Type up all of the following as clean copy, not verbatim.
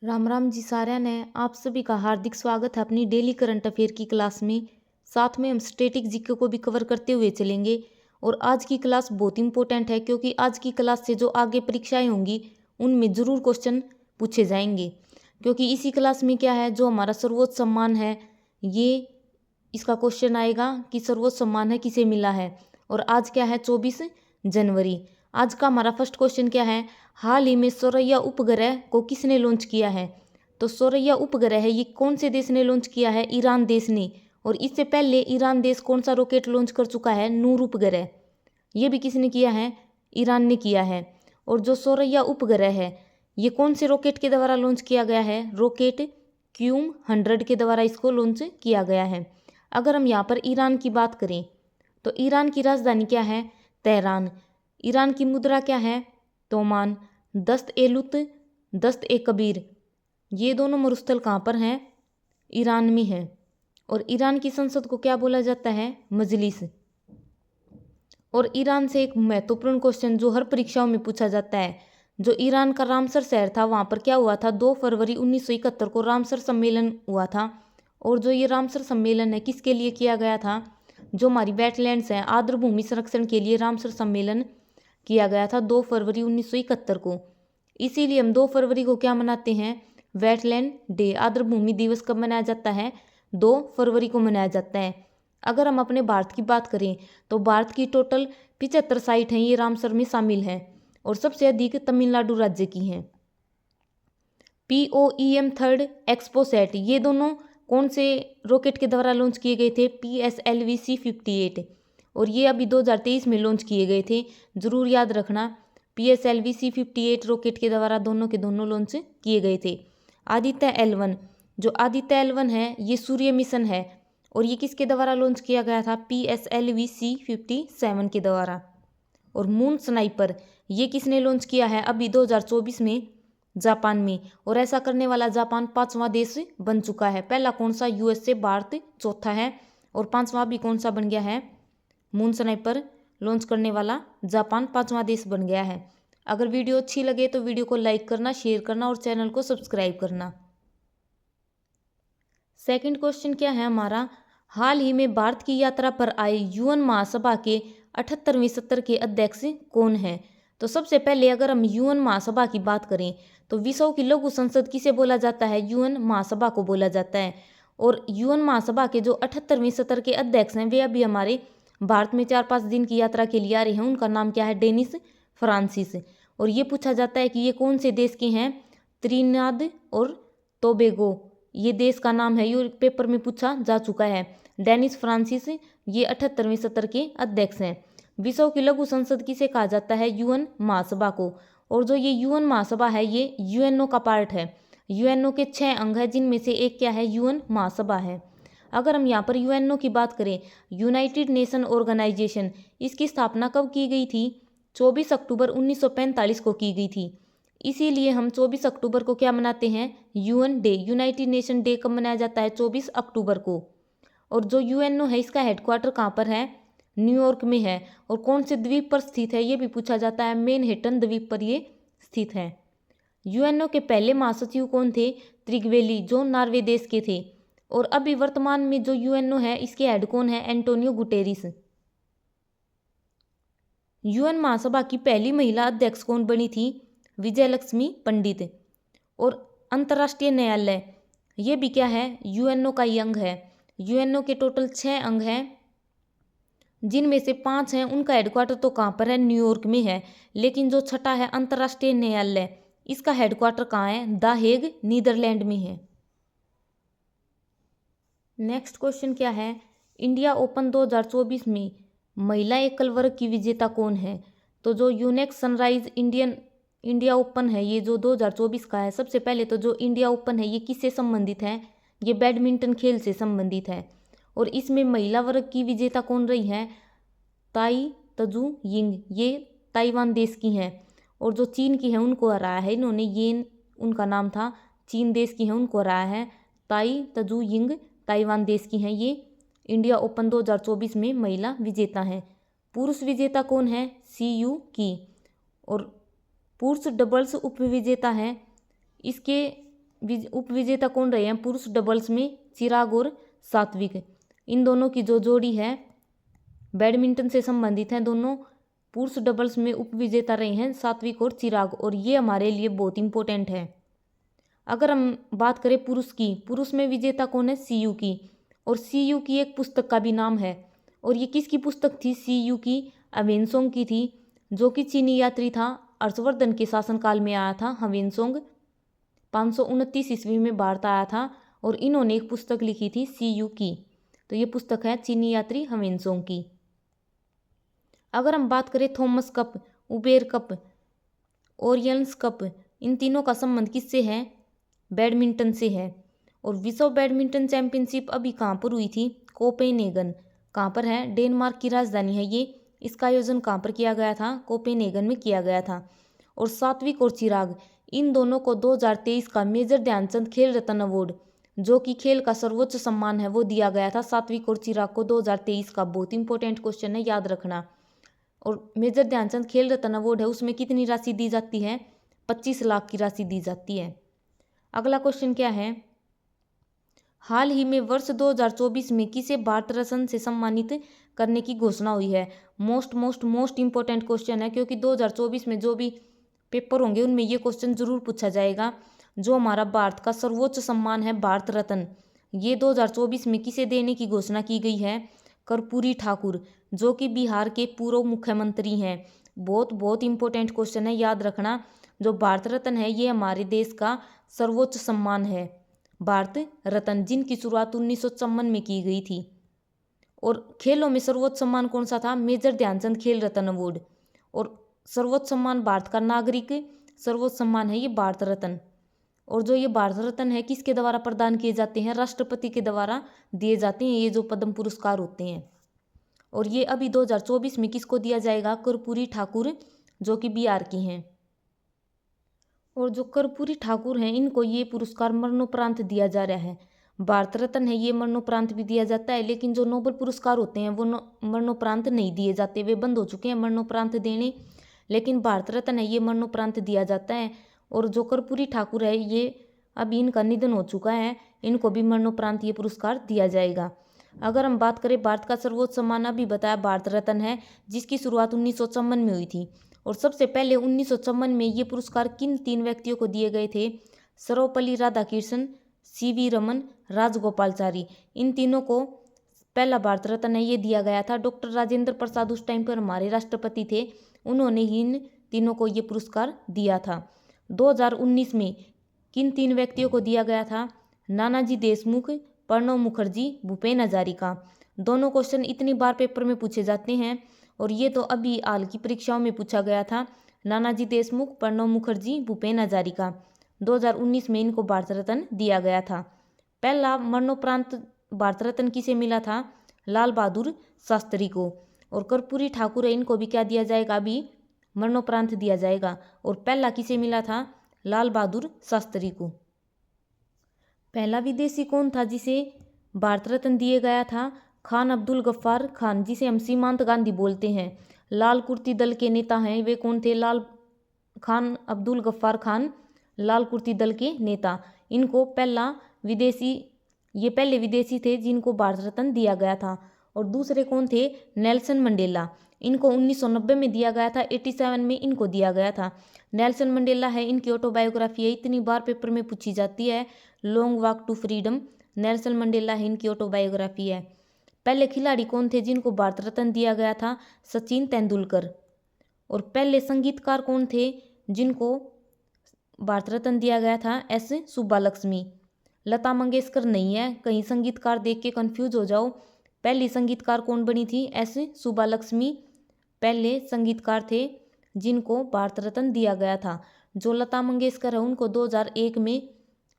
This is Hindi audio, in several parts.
राम राम जी साਰਿਆਂ ने आप सभी का हार्दिक स्वागत है अपनी डेली करंट अफेयर की क्लास में। साथ में हम स्टैटिक जीके को भी कवर करते हुए चलेंगे। और आज की क्लास बहुत इंपॉर्टेंट है क्योंकि आज की क्लास से जो आगे परीक्षाएं होंगी उनमें ज़रूर क्वेश्चन पूछे जाएंगे। क्योंकि इसी क्लास में क्या है, जो हमारा सर्वोच्च सम्मान है, ये इसका क्वेश्चन आएगा कि सर्वोच्च सम्मान है किसे मिला है। और आज क्या है, 24 जनवरी। आज का हमारा फर्स्ट क्वेश्चन क्या है, हाल ही में सोरैया उपग्रह को किसने लॉन्च किया है। तो सोरैया उपग्रह है, ये कौन से देश ने लॉन्च किया है, ईरान देश ने। और इससे पहले ईरान देश कौन सा रॉकेट लॉन्च कर चुका है, नूर उपग्रह, ये भी किसने किया है, ईरान ने किया है। और जो सोरैया उपग्रह है, ये कौन से रॉकेट के द्वारा लॉन्च किया गया है, रॉकेट Q-100 के द्वारा इसको लॉन्च किया गया है। अगर हम यहाँ पर ईरान की बात करें तो ईरान की राजधानी क्या है, तेहरान। ईरान की मुद्रा क्या है, तोमान। दस्त ए लुत, दस्त ए कबीर, ये दोनों मरुस्थल कहाँ पर हैं, ईरान में है। और ईरान की संसद को क्या बोला जाता है, मजलिस। और ईरान से एक महत्वपूर्ण क्वेश्चन जो हर परीक्षाओं में पूछा जाता है, जो ईरान का रामसर शहर था, वहाँ पर क्या हुआ था, 2 फरवरी 1971 को रामसर सम्मेलन हुआ था। और जो ये रामसर सम्मेलन है किसके लिए किया गया था, जो हमारी वेटलैंड्स हैं, आर्द्र भूमि संरक्षण के लिए रामसर सम्मेलन किया गया था 2 फरवरी 1971 को। इसीलिए हम 2 फरवरी को क्या मनाते हैं, वेटलैंड डे, आर्द्र भूमि दिवस कब मनाया जाता है, 2 फरवरी को मनाया जाता है। अगर हम अपने भारत की बात करें तो भारत की टोटल 75 साइट हैं, ये रामसर में शामिल हैं। और सबसे अधिक तमिलनाडु राज्य की हैं। POEM थर्ड एक्सपोसैट, ये दोनों कौन से रॉकेट के द्वारा लॉन्च किए गए थे, PSLV C-58। और ये अभी 2023 में लॉन्च किए गए थे, ज़रूर याद रखना। PSLV C-58 रॉकेट के द्वारा दोनों के दोनों लॉन्च किए गए थे। आदित्य L1, जो आदित्य L1 है, ये सूर्य मिशन है। और ये किसके द्वारा लॉन्च किया गया था, PSLV C-57 के द्वारा। और मून स्नाइपर, ये किसने लॉन्च किया है अभी 2024 में, जापान में। और ऐसा करने वाला जापान 5वां देश बन चुका है। पहला कौन सा, US से भारत चौथा है। और 5वां भी कौन सा बन गया है, मून स्नाइपर लॉन्च करने वाला जापान 5वां देश बन गया है। अगर वीडियो अच्छी लगे तो वीडियो को लाइक करना, शेयर करना और चैनल को सब्सक्राइब करना। सेकंड क्वेश्चन क्या है हमारा, हाल ही में भारत की यात्रा पर आए UN महासभा के 78वें सत्र के अध्यक्ष कौन हैं। तो सबसे पहले अगर हम UN महासभा की बात करें तो विश्व की लघु संसद किसे बोला जाता है, UN महासभा को बोला जाता है। और UN महासभा के जो 78वें सत्र के अध्यक्ष हैं, वे अभी हमारे भारत में 4-5 दिन की यात्रा के लिए आ रहे हैं। उनका नाम क्या है, डेनिस फ्रांसिस। और ये पूछा जाता है कि ये कौन से देश के हैं, त्रिनाद और टोबैगो, ये देश का नाम है। ये पेपर में पूछा जा चुका है। डेनिस फ्रांसिस ये 78वें सत्र के अध्यक्ष हैं। विश्व की लघु संसद किसे कहा जाता है, UN महासभा को। और जो ये UN महासभा है, ये UNO का पार्ट है। UNO के 6 अंग हैं, जिनमें से एक क्या है, UN महासभा है। अगर हम यहाँ पर UNO की बात करें, यूनाइटेड नेशन ऑर्गेनाइजेशन, इसकी स्थापना कब की गई थी, 24 अक्टूबर 1945 को की गई थी। इसीलिए हम 24 अक्टूबर को क्या मनाते हैं, UN day, United nation day कब मनाया जाता है, 24 अक्टूबर को। और जो UNO है, इसका हेडक्वार्टर कहाँ पर है, न्यूयॉर्क में है। और कौन से द्वीप पर स्थित है, ये भी पूछा जाता है, मैनहट्टन द्वीप पर ये स्थित है। UNO के पहले महासचिव कौन थे, त्रिगवेली, जो नॉर्वे देश के थे। और अभी वर्तमान में जो UNO है, इसके हेड कौन है, एंटोनियो गुटेरिस। UN महासभा की पहली महिला अध्यक्ष कौन बनी थी, विजयलक्ष्मी पंडित। और अंतर्राष्ट्रीय न्यायालय, ये भी क्या है, UNO का ही अंग है। UNO के टोटल 6 अंग हैं, जिनमें से 5 हैं, उनका हेडक्वार्टर तो कहाँ पर है, न्यूयॉर्क में है। लेकिन जो छठा है अंतर्राष्ट्रीय न्यायालय, इसका हेडक्वार्टर कहाँ है, द हेग, नीदरलैंड में है। नेक्स्ट क्वेश्चन क्या है, इंडिया ओपन 2024 में महिला एकल वर्ग की विजेता कौन है। तो जो यूनेक्स सनराइज इंडिया ओपन है, ये जो 2024 का है, सबसे पहले तो जो इंडिया ओपन है, ये किससे संबंधित है, ये बैडमिंटन खेल से संबंधित है। और इसमें महिला वर्ग की विजेता कौन रही है, ताई तजू यिंग, ये ताइवान देश की हैं। और जो चीन की है, उनको हराया है इन्होंने, ये उनका नाम था, चीन देश की हैं, उनको हराया है। ताई तजू यिंग ताइवान देश की हैं। ये इंडिया ओपन 2024 में महिला विजेता हैं। पुरुष विजेता कौन है, CU की। और पुरुष डबल्स उपविजेता है, इसके उप विजेता कौन रहे हैं पुरुष डबल्स में? चिराग और सात्विक। इन दोनों की जो जोड़ी है बैडमिंटन से संबंधित है। दोनों पुरुष डबल्स में उप विजेता रहे हैं सात्विक और चिराग, और ये हमारे लिए बहुत इंपॉर्टेंट है। अगर हम बात करें पुरुष की, पुरुष में विजेता कौन है? सीयू की। और सीयू की एक पुस्तक का भी नाम है, और ये किसकी पुस्तक थी? सीयू की ह्वेनसोंग की थी, जो कि चीनी यात्री था, हर्षवर्धन के शासनकाल में आया था। ह्वेनसोंग 529 ईस्वी में भारत आया था, और इन्होंने एक पुस्तक लिखी थी सीयू की। तो ये पुस्तक है चीनी यात्री ह्वेनसोंग की। अगर हम बात करें थॉमस कप, उबेर कप, ओरियंस कप, इन तीनों का संबंध किससे है? बैडमिंटन से है। और विश्व बैडमिंटन चैंपियनशिप अभी कहाँ पर हुई थी? कोपेनहेगन। कहाँ पर है? डेनमार्क की राजधानी है ये। इसका आयोजन कहाँ पर किया गया था? कोपेनहेगन में किया गया था। और सात्विक और चिराग, इन दोनों को 2023 का मेजर ध्यानचंद खेल रत्न अवार्ड, जो कि खेल का सर्वोच्च सम्मान है, वो दिया गया था सात्विक और चिराग को 2023 का। बहुत इंपॉर्टेंट क्वेश्चन है, याद रखना। और मेजर ध्यानचंद खेल रत्न अवार्ड है, उसमें कितनी राशि दी जाती है? 25 लाख की राशि दी जाती है। अगला क्वेश्चन क्या है? हाल ही में वर्ष 2024 में किसे भारत रत्न से सम्मानित करने की घोषणा हुई है? मोस्ट इंपॉर्टेंट क्वेश्चन है, क्योंकि 2024 में जो भी पेपर होंगे उनमें ये क्वेश्चन जरूर पूछा जाएगा। जो हमारा भारत का सर्वोच्च सम्मान है भारत रत्न, ये 2024 में किसे देने की घोषणा की गई है? कर्पूरी ठाकुर, जो कि बिहार के पूर्व मुख्यमंत्री हैं। बहुत इंपॉर्टेंट क्वेश्चन है, याद रखना। जो भारत रत्न है ये हमारे देश का सर्वोच्च सम्मान है, भारत रत्न, जिनकी शुरुआत 1954 में की गई थी। और खेलों में सर्वोच्च सम्मान कौन सा था? मेजर ध्यानचंद खेल रत्न अवार्ड। और सर्वोच्च सम्मान भारत का नागरिक सर्वोच्च सम्मान है ये भारत रत्न। और जो ये भारत रत्न है किसके द्वारा प्रदान किए जाते हैं? राष्ट्रपति के द्वारा दिए जाते हैं ये जो पद्म पुरस्कार होते हैं। और ये अभी 2024 में किसको दिया जाएगा? कर्पूरी ठाकुर, जो कि बिहार की हैं। और जो कर्पूरी ठाकुर हैं इनको ये पुरस्कार मरणोपरांत दिया जा रहा है। भारत रत्न है ये मरणोपरांत भी दिया जाता है, लेकिन जो नोबेल पुरस्कार होते हैं वो मरणोपरांत नहीं दिए जाते, वे बंद हो चुके हैं मरणोपरांत देने। लेकिन भारत रत्न है ये मरणोपरांत दिया जाता है। और जो कर्पूरी ठाकुर है ये अभी इनका निधन हो चुका है, इनको भी मरणोपरांत ये पुरस्कार दिया जाएगा। अगर हम बात करें भारत का सर्वोच्च सम्मान, अभी बताया भारत रत्न है, जिसकी शुरुआत 1954 में हुई थी। और सबसे पहले 1954 में ये पुरस्कार किन 3 व्यक्तियों को दिए गए थे? सर्वपल्ली राधाकृष्णन, सीवी रमन, राजगोपालाचारी। इन तीनों को पहला भारत रत्न है ये दिया गया था। डॉक्टर राजेंद्र प्रसाद उस टाइम पर हमारे राष्ट्रपति थे, उन्होंने ही इन तीनों को ये पुरस्कार दिया था। 2019 में किन 3 व्यक्तियों को दिया गया था? नानाजी देशमुख, प्रणब मुखर्जी, भूपेन हजारिका। दोनों क्वेश्चन इतनी बार पेपर में पूछे जाते हैं, और ये तो अभी हाल की परीक्षाओं में पूछा गया था। नानाजी देशमुख, प्रणब मुखर्जी, भूपेन हजारिका। 2019 में इनको भारत रत्न दिया गया था। पहला मरणोपरांत भारत रत्न किसे मिला था? लाल बहादुर शास्त्री को। और कर्पूरी ठाकुर है, इनको भी क्या दिया जाएगा? अभी मरणोपरांत दिया जाएगा। और पहला किसे मिला था? लाल बहादुर शास्त्री को। पहला विदेशी कौन था जिसे भारत रत्न दिया गया था? खान अब्दुल गफ्फार खान, जिसे हम सीमांत गांधी बोलते हैं। लाल कुर्ती दल के नेता हैं, वे कौन थे? खान अब्दुल गफ्फार खान, लाल कुर्ती दल के नेता। इनको ये पहले विदेशी थे जिनको भारत रत्न दिया गया था। और दूसरे कौन थे? Nelson Mandela. इनको 1990 में दिया गया था, 87 में इनको दिया गया था। नेल्सन मंडेला है, इनकी ऑटोबायोग्राफी है, इतनी बार पेपर में पूछी जाती है। Long walk to freedom, Nelson Mandela है इनकी ऑटोबायोग्राफी है। पहले खिलाड़ी कौन थे जिनको भारत रत्न दिया गया था? सचिन तेंदुलकर। और पहले संगीतकार कौन थे जिनको भारत रत्न दिया गया था? एस सुब्बालक्ष्मी। लता मंगेशकर नहीं है, कहीं संगीतकार देख के कंफ्यूज हो जाओ। पहली संगीतकार कौन बनी थी? एस सुब्बालक्ष्मी पहले संगीतकार थे जिनको भारत रत्न दिया गया था। जो लता मंगेशकर है उनको 2001 में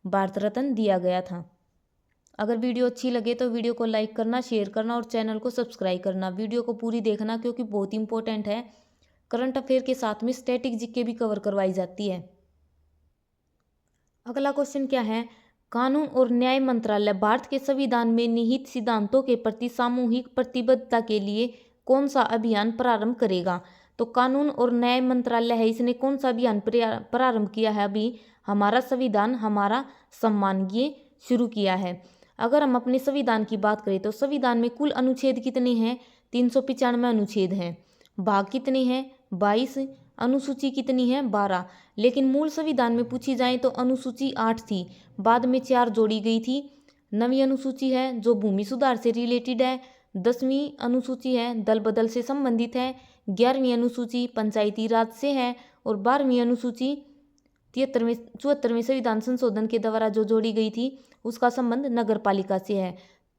भारत रत्न दिया गया था। अगर वीडियो अच्छी लगे तो वीडियो को लाइक करना, शेयर करना और चैनल को सब्सक्राइब करना। वीडियो को पूरी देखना क्योंकि बहुत इंपॉर्टेंट है। करंट अफेयर के साथ में स्टैटिक जीके भी कवर करवाई जाती है। अगला क्वेश्चन क्या है? कानून और न्याय मंत्रालय भारत के संविधान में निहित सिद्धांतों के प्रति सामूहिक प्रतिबद्धता के लिए कौन सा अभियान प्रारंभ करेगा? तो कानून और न्याय मंत्रालय है, इसने कौन सा अभियान प्रारंभ किया है अभी हमारा संविधान हमारा सम्मान, ये शुरू किया है। अगर हम अपने संविधान की बात करें तो संविधान में कुल अनुच्छेद कितने हैं? 395 अनुच्छेद हैं। भाग कितने हैं? 22। अनुसूची कितनी है? 12। लेकिन मूल संविधान में पूछी जाए तो अनुसूची 8 थी, बाद में 4 जोड़ी गई थी। 9वीं अनुसूची है जो भूमि सुधार से रिलेटेड है। 10वीं अनुसूची है दल बदल से संबंधित है। 11वीं अनुसूची पंचायती राज से है। और 12वीं अनुसूची 74वें संविधान संशोधन के द्वारा जो जोड़ी गई थी उसका संबंध नगर पालिका से है।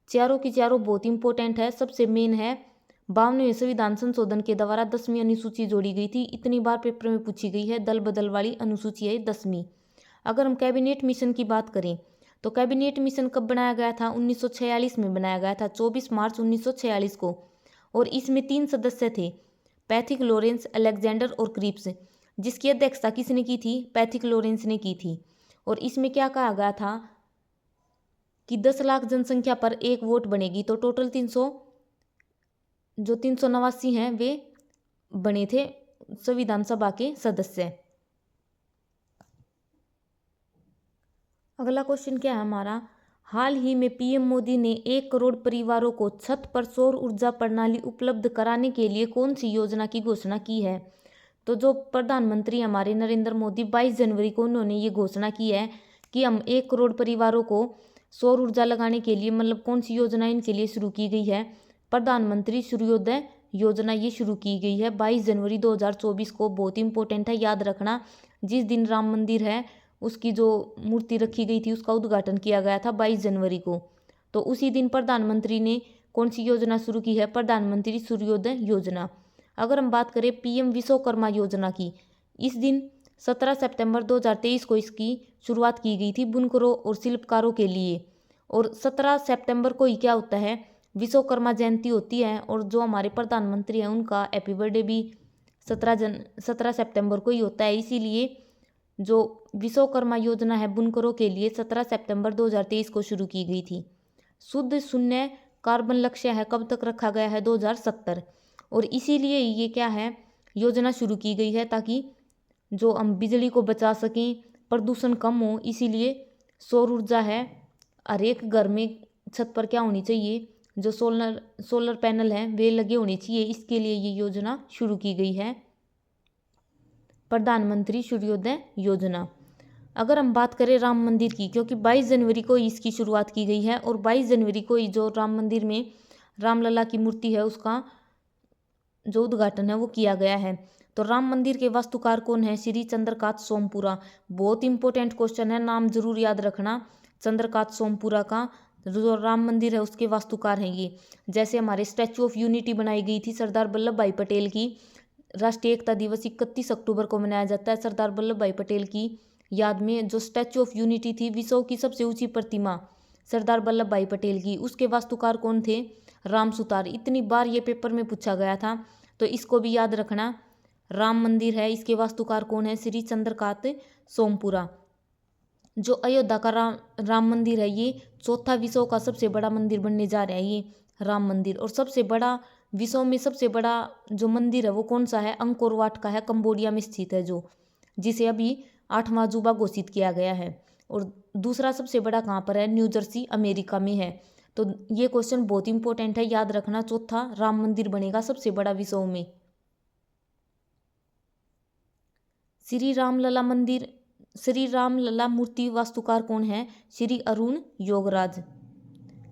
चारों की चारों बहुत इंपॉर्टेंट है। सबसे मेन है 52वें संविधान संशोधन के द्वारा 10वीं अनुसूची जोड़ी गई थी। इतनी बार पेपर में पूछी गई है। दल बदल वाली अनुसूची है 10वीं। अगर हम कैबिनेट मिशन की बात करें तो कैबिनेट मिशन कब बनाया गया था? 1946 में बनाया गया था, 24 मार्च 1946 को। और इसमें 3 सदस्य थे, पैथिक, लॉरेंस, अलेक्जेंडर और क्रिप्स। जिसकी अध्यक्षता किसने की थी? पैथिक लॉरेंस ने की थी। और इसमें क्या कहा गया था कि 10 लाख जनसंख्या पर एक वोट बनेगी। तो टोटल 389 हैं वे बने थे संविधान सभा के सदस्य। अगला क्वेश्चन क्या है हमारा? हाल ही में पीएम मोदी ने 1 करोड़ परिवारों को छत पर सौर ऊर्जा प्रणाली उपलब्ध कराने के लिए कौन सी योजना की घोषणा की है? तो जो प्रधानमंत्री हमारे नरेंद्र मोदी 22 जनवरी को उन्होंने ये घोषणा की है कि हम 1 करोड़ परिवारों को सौर ऊर्जा लगाने के लिए, मतलब कौन सी योजना इनके लिए शुरू की गई है? प्रधानमंत्री सूर्योदय योजना ये शुरू की गई है 22 जनवरी 2024 को। बहुत इंपॉर्टेंट है, याद रखना। जिस दिन राम मंदिर है उसकी जो मूर्ति रखी गई थी उसका उद्घाटन किया गया था 22 जनवरी को। तो उसी दिन प्रधानमंत्री ने कौन सी योजना शुरू की है? प्रधानमंत्री सूर्योदय योजना। अगर हम बात करें पीएम विश्वकर्मा योजना की, इस दिन 17 सितंबर 2023 को इसकी शुरुआत की गई थी बुनकरों और शिल्पकारों के लिए। और 17 सितंबर को ही क्या होता है? विश्वकर्मा जयंती होती है। और जो हमारे प्रधानमंत्री हैं उनका हैप्पी बर्थडे भी 17 सितंबर को ही होता है। इसीलिए जो विश्वकर्मा योजना है बुनकरों के लिए 17 सितंबर 2023 को शुरू की गई थी। शुद्ध शून्य कार्बन लक्ष्य है कब तक रखा गया है? 2070। और इसीलिए ये क्या है, योजना शुरू की गई है ताकि जो हम बिजली को बचा सकें, प्रदूषण कम हो। इसीलिए सौर ऊर्जा है हर एक घर में छत पर क्या होनी चाहिए, जो सोलर पैनल हैं वे लगे होने चाहिए। इसके लिए ये योजना शुरू की गई है, प्रधानमंत्री सूर्योदय योजना। अगर हम बात करें राम मंदिर की, क्योंकि 22 जनवरी को इसकी शुरुआत की गई है और 22 जनवरी को ही जो राम मंदिर में रामलला की मूर्ति है उसका जो उद्घाटन है वो किया गया है। तो राम मंदिर के वास्तुकार कौन है? श्री चंद्रकांत सोमपुरा। बहुत इंपॉर्टेंट क्वेश्चन है, नाम जरूर याद रखना। चंद्रकांत सोमपुरा का जो राम मंदिर है उसके वास्तुकार हैं ये। जैसे हमारे स्टैचू ऑफ यूनिटी बनाई गई थी सरदार वल्लभ भाई पटेल की। राष्ट्रीय एकता दिवस 31 अक्टूबर को मनाया जाता है सरदार वल्लभ भाई पटेल की याद में। जो स्टैचू ऑफ यूनिटी थी, विश्व की सबसे ऊंची प्रतिमा सरदार वल्लभ भाई पटेल की, उसके वास्तुकार कौन थे? राम सुतार। इतनी बार ये पेपर में पूछा गया था तो इसको भी याद रखना। राम मंदिर है, इसके वास्तुकार कौन है? श्री चंद्रकांत सोमपुरा। जो अयोध्या का राम मंदिर है ये चौथा विश्व का सबसे बड़ा मंदिर बनने जा रहा है ये राम मंदिर। और सबसे बड़ा विश्व में सबसे बड़ा जो मंदिर है वो कौन सा है? अंकोर वाट का है, कंबोडिया में स्थित है, जो जिसे अभी 8वां अजूबा घोषित किया गया है। और दूसरा सबसे बड़ा कहाँ पर है? न्यू जर्सी अमेरिका में है। तो ये क्वेश्चन बहुत इंपॉर्टेंट है, याद रखना। चौथा राम मंदिर बनेगा सबसे बड़ा विश्व में। श्री रामलला मंदिर, श्री रामलला मूर्ति वास्तुकार कौन है? श्री अरुण योगराज।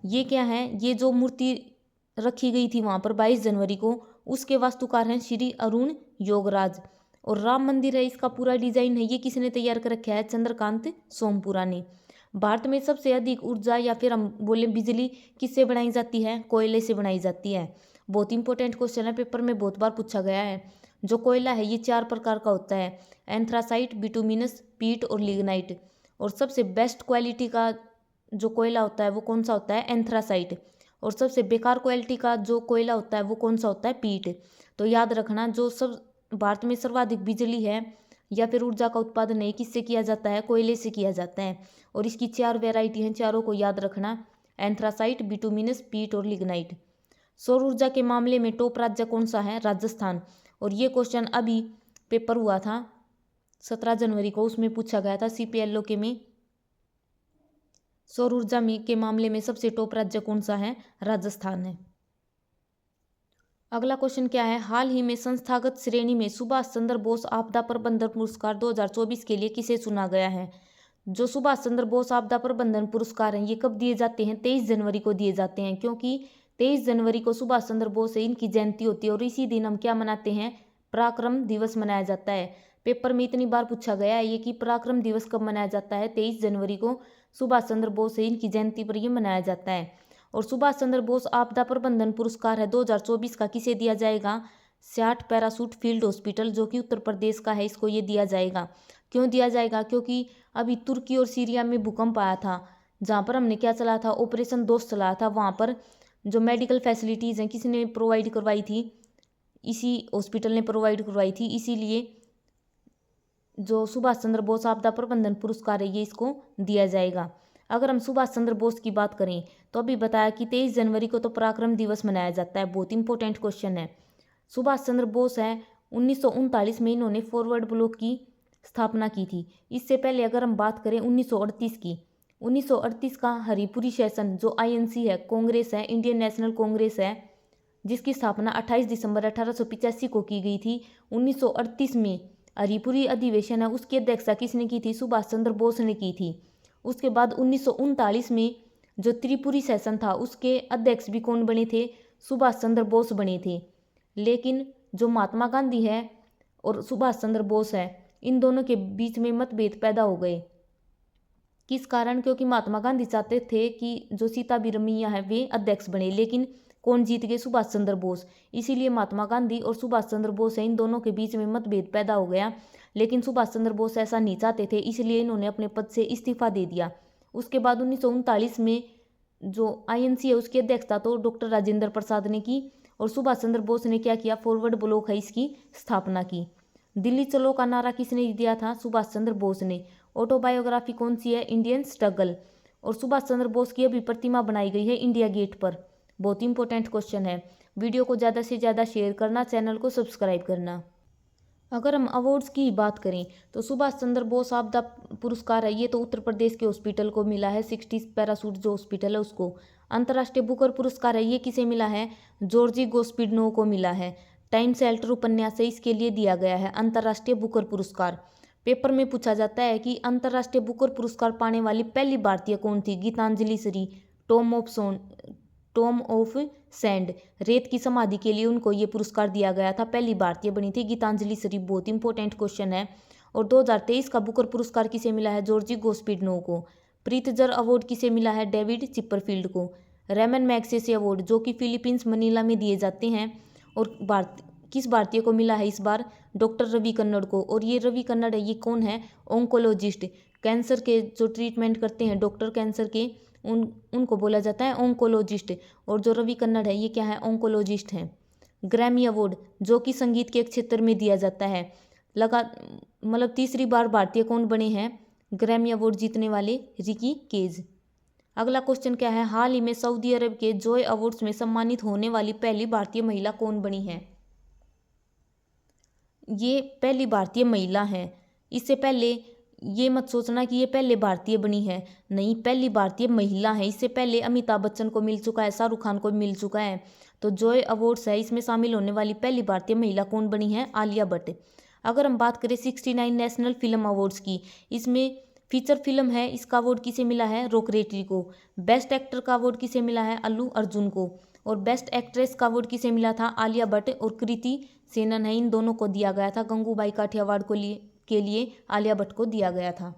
ये क्या है? ये जो मूर्ति रखी गई थी वहां पर 22 जनवरी को, उसके वास्तुकार हैं श्री अरुण योगराज। और राम मंदिर है, इसका पूरा डिजाइन है ये किसने तैयार कर रखा है? चंद्रकांत सोमपुरा ने। भारत में सबसे अधिक ऊर्जा या फिर हम बोले बिजली किससे बनाई जाती है? कोयले से बनाई जाती है। बहुत इंपॉर्टेंट क्वेश्चन है, पेपर में बहुत बार पूछा गया है। जो कोयला है ये 4 प्रकार का होता है, एंथ्रासाइट, बिटुमिनस, पीट और लिग्नाइट। और सबसे बेस्ट क्वालिटी का जो कोयला होता है वो कौन सा होता है? एंथ्रासाइट। और सबसे बेकार क्वालिटी का जो कोयला होता है वो कौन सा होता है? पीट। तो याद रखना, जो सब भारत में सर्वाधिक बिजली है या फिर ऊर्जा का उत्पादन है किससे किया जाता है? कोयले से किया जाता है। और इसकी 4 वेराइटी हैं, चारों को याद रखना, एंथ्रासाइट, बिटुमिनस, पीट और लिग्नाइट। सौर ऊर्जा के मामले में टॉप राज्य कौन सा है? राजस्थान। और ये क्वेश्चन अभी पेपर हुआ था 17 जनवरी को उसमें पूछा गया था। CPLO के में सौर ऊर्जा में के मामले में सबसे टॉप राज्य कौन सा है? राजस्थान है। अगला क्वेश्चन क्या है? हाल ही में संस्थागत श्रेणी में सुभाष चंद्र बोस आपदा प्रबंधन पुरस्कार 2024 के लिए किसे चुना गया है? जो सुभाष चंद्र बोस आपदा प्रबंधन पुरस्कार हैं, ये कब दिए जाते हैं? 23 जनवरी को दिए जाते हैं, क्योंकि 23 जनवरी को सुभाष चंद्र बोस है, इनकी जयंती होती है और इसी दिन हम क्या मनाते हैं? पराक्रम दिवस मनाया जाता है। पेपर में इतनी बार पूछा गया है ये कि पराक्रम दिवस कब मनाया जाता है? 23 जनवरी को सुभाष चंद्र बोस है, इनकी जयंती पर यह मनाया जाता है। और सुभाष चंद्र बोस आपदा प्रबंधन पुरस्कार है 2024 का किसे दिया जाएगा? 60 पैरासूट फील्ड हॉस्पिटल जो कि उत्तर प्रदेश का है, इसको ये दिया जाएगा। क्यों दिया जाएगा? क्योंकि अभी तुर्की और सीरिया में भूकंप आया था, जहाँ पर हमने क्या चलाया था? ऑपरेशन दोस्त चलाया था। वहाँ पर जो मेडिकल फैसिलिटीज़ हैं किसने प्रोवाइड करवाई थी? इसी हॉस्पिटल ने प्रोवाइड करवाई थी। इसीलिए जो सुभाष चंद्र बोस आपदा प्रबंधन पुरस्कार है ये इसको दिया जाएगा। अगर हम सुभाष चंद्र बोस की बात करें तो अभी बताया कि 23 जनवरी को तो पराक्रम दिवस मनाया जाता है। बहुत इंपॉर्टेंट क्वेश्चन है। सुभाष चंद्र बोस है 1939 में इन्होंने फॉरवर्ड ब्लॉक की स्थापना की थी। इससे पहले अगर हम बात करें 1938 की, 1938 का हरिपुरी सेशन जो INC है, कांग्रेस है, इंडियन नेशनल कांग्रेस है, जिसकी स्थापना 28 दिसंबर 1885 को की गई थी। 1938 में हरिपुरी अधिवेशन है, उसकी अध्यक्षता किसने की थी? सुभाष चंद्र बोस ने की थी। उसके बाद 1939 में जो त्रिपुरी सेशन था उसके अध्यक्ष भी कौन बने थे? सुभाष चंद्र बोस बने थे। लेकिन जो महात्मा गांधी है और सुभाष चंद्र बोस है, इन दोनों के बीच में मतभेद पैदा हो गए। किस कारण? क्योंकि महात्मा गांधी चाहते थे कि जो सीताबीरमैया है वे अध्यक्ष बने, लेकिन कौन जीत गए? सुभाष चंद्र बोस। इसीलिए महात्मा गांधी और सुभाष चंद्र बोस है, इन दोनों के बीच में मतभेद पैदा हो गया। लेकिन सुभाष चंद्र बोस ऐसा नहीं चाहते थे, इसलिए इन्होंने अपने पद से इस्तीफा दे दिया। उसके बाद 1939 में जो INC है उसकी अध्यक्षता तो डॉक्टर राजेंद्र प्रसाद ने की और सुभाष चंद्र बोस ने क्या किया? फॉरवर्ड ब्लॉक है इसकी स्थापना की। दिल्ली चलो का नारा किसने दिया था? सुभाष चंद्र बोस ने। ऑटोबायोग्राफी कौन सी है? Indian struggle. और सुभाष चंद्र बोस की अभी प्रतिमा बनाई गई है इंडिया गेट पर। बहुत इंपॉर्टेंट क्वेश्चन है। वीडियो को ज़्यादा से ज़्यादा शेयर करना, चैनल को सब्सक्राइब करना। अगर हम अवार्ड्स की बात करें तो सुभाष चंद्र बोस आपदा पुरस्कार है ये तो उत्तर प्रदेश के हॉस्पिटल को मिला है, 60 पैरासूट जो हॉस्पिटल है उसको। अंतर्राष्ट्रीय बुकर पुरस्कार है ये किसे मिला है? जॉर्जी गोस्पिडनो को मिला है। टाइम शेल्टर उपन्यास है इसके लिए दिया गया है अंतर्राष्ट्रीय बुकर पुरस्कार। पेपर में पूछा जाता है कि अंतर्राष्ट्रीय बुकर पुरस्कार पाने वाली पहली भारतीय कौन थी? Geetanjali Shree. Tomb of sand, रेत की समाधि के लिए उनको ये पुरस्कार दिया गया था। पहली भारतीय बनी थी गीतांजलि श्री। बहुत इंपॉर्टेंट क्वेश्चन है। और 2023 का बुकर पुरस्कार किसे मिला है? जॉर्जी गोस्पिडनो को। प्रीतजर अवार्ड किसे मिला है? डेविड चिपरफील्ड को। रेमन मैग्सेसे अवार्ड जो कि फिलीपींस मनीला में दिए जाते हैं और किस भारतीय को मिला है इस बार? डॉक्टर रवि कन्नड़ को। और ये रवि कन्नड़ है ये कौन है? ओंकोलॉजिस्ट। कैंसर के जो ट्रीटमेंट करते हैं डॉक्टर कैंसर के, उनको बोला जाता है ओंकोलॉजिस्ट। और जो रवि कन्नड़ है ये क्या है? ओंकोलॉजिस्ट हैं। ग्रैमी अवार्ड जो कि संगीत के क्षेत्र में दिया जाता है। मतलब तीसरी बार भारतीय कौन बने हैं ग्रैमी अवार्ड जीतने वाले? Ricky cage. अगला क्वेश्चन क्या है? हाल ही में सऊदी अरब के जॉय अवार्ड्स में सम्मानित होने वाली पहली भारतीय महिला कौन बनी है? ये पहली भारतीय महिला है। इससे पहले ये मत सोचना कि ये पहले भारतीय बनी है, नहीं, पहली भारतीय महिला है। इससे पहले अमिताभ बच्चन को मिल चुका है, शाहरुख खान को मिल चुका है। तो जॉय अवार्ड्स है इसमें शामिल होने वाली पहली भारतीय महिला कौन बनी है? आलिया भट्ट। अगर हम बात करें 69 नेशनल फिल्म अवार्ड्स की, इसमें फीचर फिल्म है इसका अवार्ड किसे मिला है? रॉकरेटरी को। बेस्ट एक्टर का अवार्ड किसे मिला है? अल्लू अर्जुन को। और बेस्ट एक्ट्रेस का अवार्ड किसे मिला था? आलिया भट्ट और कृति सेनन है, इन दोनों को दिया गया था। गंगूबाई काठियावाड़ के लिए आलिया भट्ट को दिया गया था।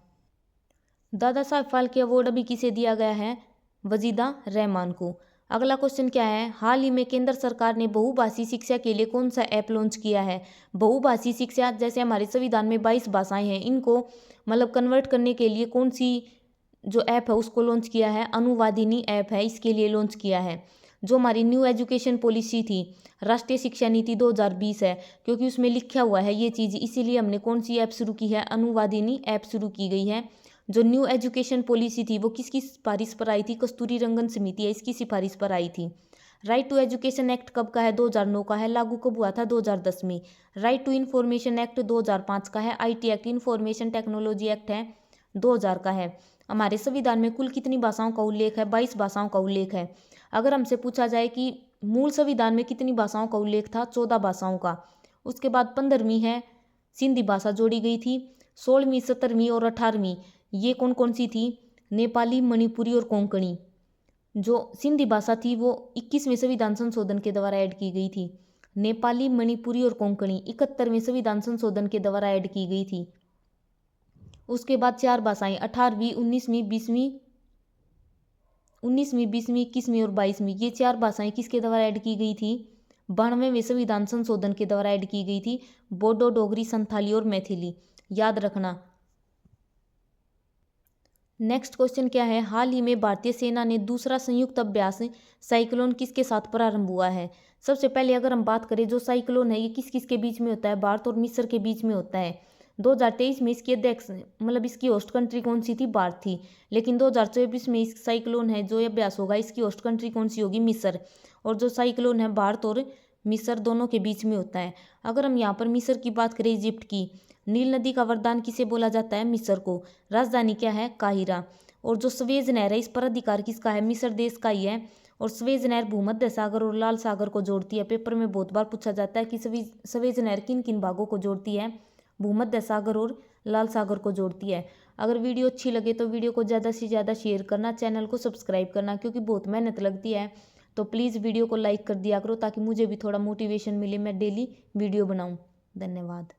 दादा साहब फाल्के अवार्ड अभी किसे दिया गया है? वजीदा रहमान को। अगला क्वेश्चन क्या है? हाल ही में केंद्र सरकार ने बहुभाषी शिक्षा के लिए कौन सा ऐप लॉन्च किया है? बहुभाषी शिक्षा, जैसे हमारे संविधान में 22 भाषाएं हैं, इनको मतलब कन्वर्ट करने के लिए कौन सी जो ऐप है उसको लॉन्च किया है? अनुवादिनी ऐप है, इसके लिए लॉन्च किया है। जो हमारी न्यू एजुकेशन पॉलिसी थी, राष्ट्रीय शिक्षा नीति 2020 है, क्योंकि उसमें लिखा हुआ है ये चीज़, इसीलिए हमने कौन सी ऐप शुरू की है? अनुवादिनी ऐप शुरू की गई है। जो न्यू एजुकेशन पॉलिसी थी वो किसकी सिफारिश पर आई थी? कस्तूरी रंगन समिति है इसकी सिफारिश पर आई थी। राइट टू एजुकेशन एक्ट कब का है? 2009 का है। लागू कब हुआ था? 2010 में। राइट टू इन्फॉर्मेशन एक्ट 2005 का है। IT act, information technology act है, 2000 का है। हमारे संविधान में कुल कितनी भाषाओं का उल्लेख है? 22 भाषाओं का उल्लेख है। अगर हमसे पूछा जाए कि मूल संविधान में कितनी भाषाओं का उल्लेख था? 14 भाषाओं का। उसके बाद 15वीं है सिंधी भाषा जोड़ी गई थी। 16वीं, 17वीं और 18वीं ये कौन कौन सी थी? नेपाली, मणिपुरी और कोंकणी। जो सिंधी भाषा थी वो 21वें संविधान संशोधन के द्वारा ऐड की गई थी। नेपाली, मणिपुरी और कोंकणी 71वें संविधान संशोधन के द्वारा ऐड की गई थी। उसके बाद 4 भाषाएं 18वीं, 19वीं, 20वीं, 21वीं और 22वीं ये 4 भाषाएं किसके द्वारा ऐड की गई थी? 92वें संविधान संशोधन के द्वारा ऐड की गई थी। बोडो, डोगरी, संथाली और मैथिली, याद रखना। नेक्स्ट क्वेश्चन क्या है? हाल ही में भारतीय सेना ने दूसरा संयुक्त अभ्यास साइक्लोन किसके साथ प्रारंभ हुआ है? सबसे पहले अगर हम बात करें जो साइक्लोन है ये किस किस के बीच में होता है? भारत और मिस्र के बीच में होता है। 2023 में इसकी अध्यक्ष मतलब इसकी होस्ट कंट्री कौन सी थी? भारत थी। लेकिन 2024 में इस साइक्लोन है जो अभ्यास होगा इसकी होस्ट कंट्री कौन सी होगी? मिस्र। और जो साइक्लोन है भारत और मिस्र दोनों के बीच में होता है। अगर हम यहाँ पर मिस्र की बात करें, इजिप्ट की, नील नदी का वरदान किसे बोला जाता है? मिस्र को। राजधानी क्या है? काहिरा। और जो स्वेज नहर है इस पर अधिकार किसका है? मिस्र देश का ही है। और स्वेज नहर भूमध्य सागर और लाल सागर को जोड़ती है। पेपर में बहुत बार पूछा जाता है कि स्वेज नहर किन किन भागों को जोड़ती है? भूमध्य सागर और लाल सागर को जोड़ती है। अगर वीडियो अच्छी लगे तो वीडियो को ज़्यादा से ज़्यादा शेयर करना, चैनल को सब्सक्राइब करना क्योंकि बहुत मेहनत लगती है। तो प्लीज़ वीडियो को लाइक कर दिया करो ताकि मुझे भी थोड़ा मोटिवेशन मिले, मैं डेली वीडियो बनाऊँ। धन्यवाद।